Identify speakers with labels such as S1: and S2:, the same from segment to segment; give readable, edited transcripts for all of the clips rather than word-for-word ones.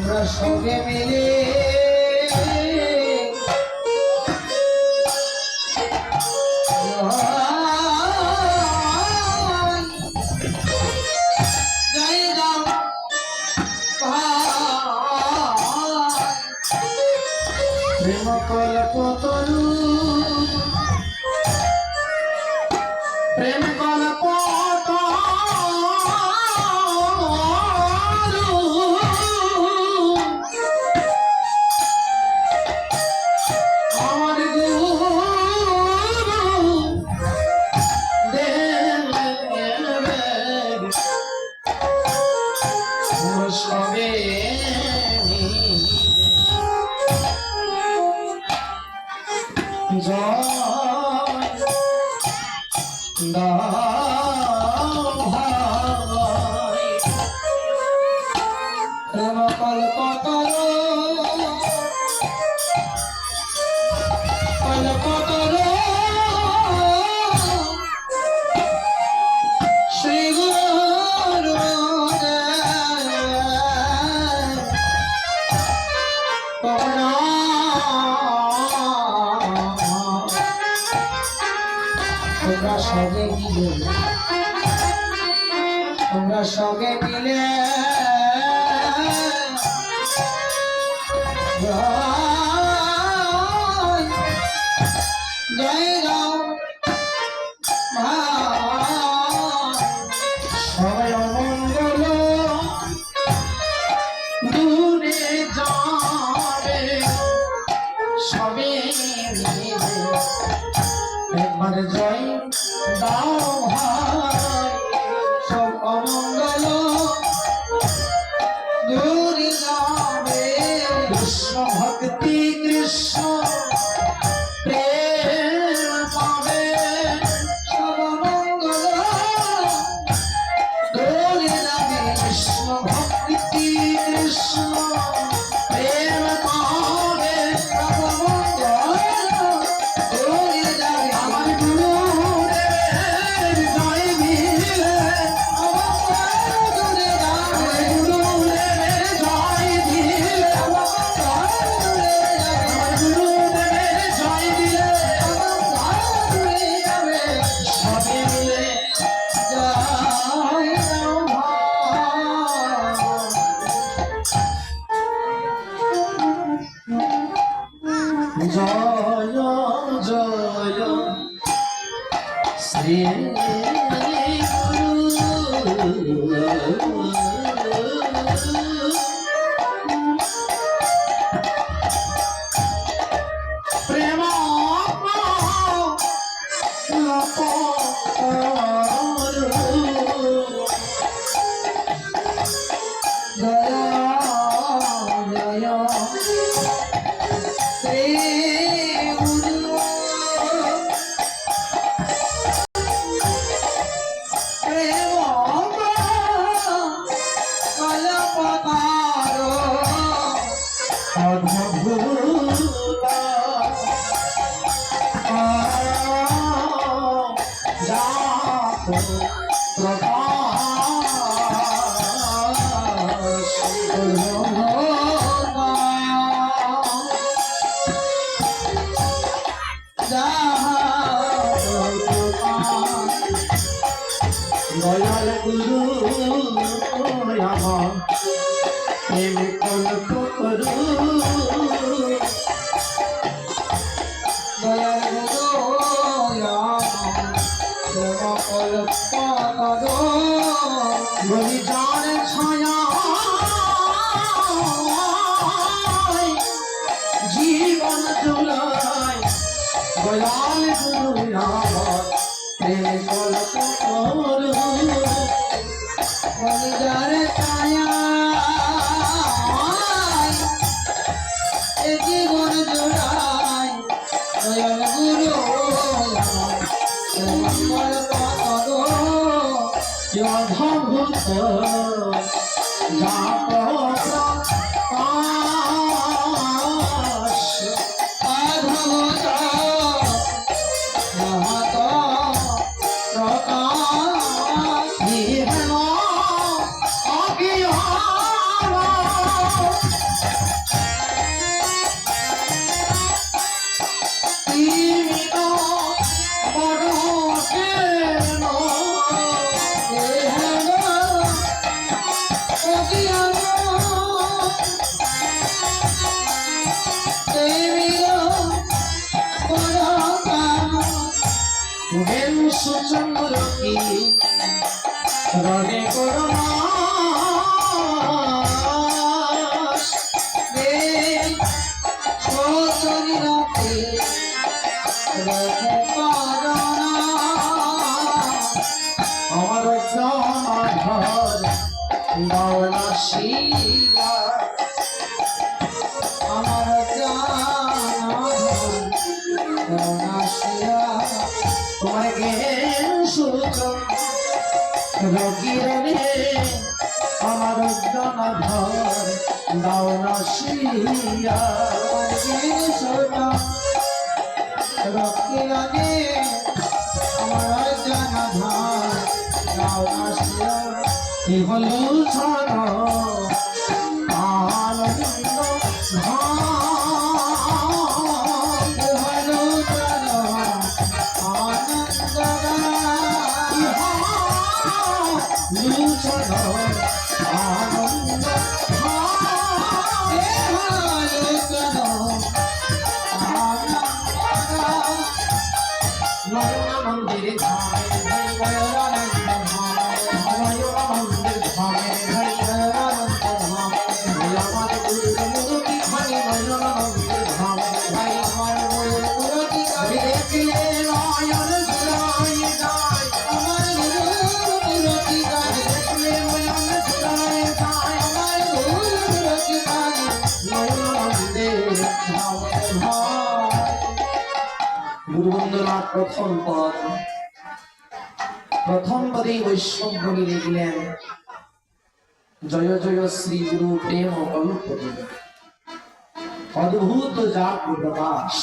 S1: তোমরা সঙ্গে মিলে প্রেম কল্পতরু প্রেম সবে তোমরা সঙ্গে মিলে জয় রাম সবাই অমঙ্গল দূরে যাবে সবে মিলে একবার জয় দাও ভাই সব অমঙ্গল দূরে যাবে কৃষ্ণ ভক্তি কৃষ্ণ প্রেম পাবে সব অমঙ্গল দূরে যাবে কৃষ্ণ ভক্তি কৃষ্ণ প্রেম পাবে সব অমঙ্গল দূরে যাবে আমার গুরু জয় জয় শ্রী প্রেম দয়াল গুরু আমার প্রেম কল্প করু দয়াল গুরু প্রেম কল্প করু বলি জান ছায়া জীবন চুলাই দয়াল গুরু আমার প্রেম কল্প করু বলি যার ছায়া জীবন জোড়াই দয়াল গুরু কল্প করু অধভূত জাপ অধভূত মহত প্রকাশ
S2: রণে করুণা
S1: রে সতরি রাতে রথে করোনা
S2: আমার জনাধর বাউলা শিলা
S1: আমার জানাধন করুণাশিয়া
S2: তোমার জ্ঞান সূচন রোগীর রে আমার জনাধর বাউলা শিলা
S1: জ্ঞান সোটা রক্ষিরানে আমার জানাধন করুণাশিয়া
S2: হলো ছড় আনন্দ
S1: হলো জানো আনন্দ
S2: লুছন আনন্দ নয়ন মন্দির ধামে মন্দির ধামে আমার গুরুর মূর্তি ধামে নয়ন মন্দির ধামে দেখলে নয়ন জুড়াই যায় দেখলে নয়ন জুড়াই যায় নয়ন মন্দির ধামে গুরুবন্দনাথ প্রথম পদেই বৈষ্ণবগণী লিখলেন জয় জয় শ্রী গুরু প্রেম কল্পতরু অদ্ভুত যা প্রকাশ।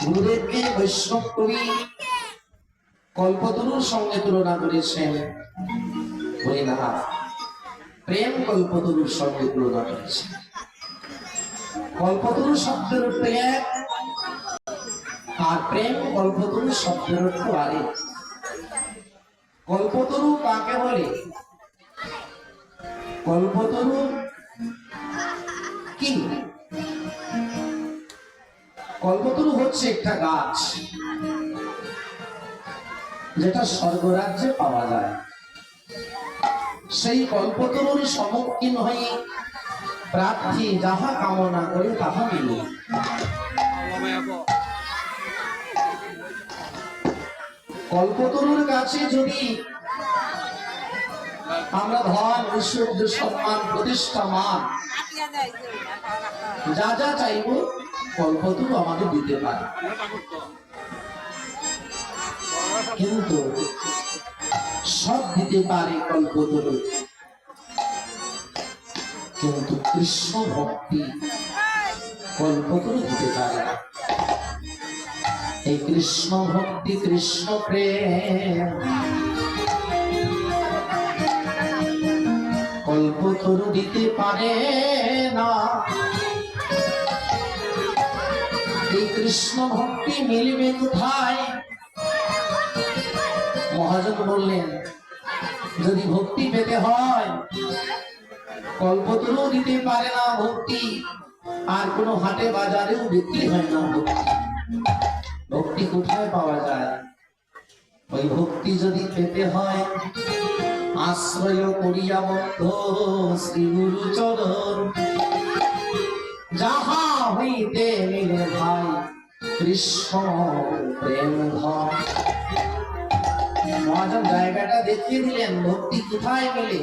S2: গুরুদেবকে বৈষ্ণব কবি কল্পতরুর সঙ্গে তুলনা করেছেন হরিনাথ প্রেম কল্পতরুর সঙ্গে তুলনা করেছেন। কল্পতরু শব্দের অর্থ এক আর প্রেম কল্পতরু শব্দের অর্থ আরেক। কল্পতরু কাকে বলে? কল্পতরু কি? কল্পতরু হচ্ছে একটা গাছ যেটা স্বর্গরাজ্যে পাওয়া যায়। সেই কল্পতরুর সম্মুখীন হয়ে প্রার্থী যাহা কামনা করে তাহা মিলে। কল্পতরুর কাছে যদি আমরা ধন ঐশ্বর্য সম্মান প্রতিষ্ঠা মান যা যা চাইব কল্পতরু আমাদের দিতে পারে, কিন্তু সব দিতে পারে কল্পতরু, কিন্তু কৃষ্ণ ভক্তি কল্পতরু দিতে পারে না। এই কৃষ্ণ ভক্তি কৃষ্ণ প্রেম কল্পতরু দিতে পারে না। এই কৃষ্ণ ভক্তি মিলবে কোথায়? মহাজন বললেন যদি ভক্তি পেতে হয় কল্পতরু দিতে পারে না ভক্তি, আর কোনো হাটে বাজারেও বিক্রি হয় না ভক্তি। ভক্তি কোথায় পাওয়া যায়? ওই ভক্তি যদি পেতে হয় আশ্রয় করিয়া বন্ধ শ্রী গুরু চরণ, যাহা হইতে মিলে ভাই কৃষ্ণ প্রেম ধন। মহাজন জায়গাটা দেখিয়ে দিলেন ভক্তি কোথায় মিলে।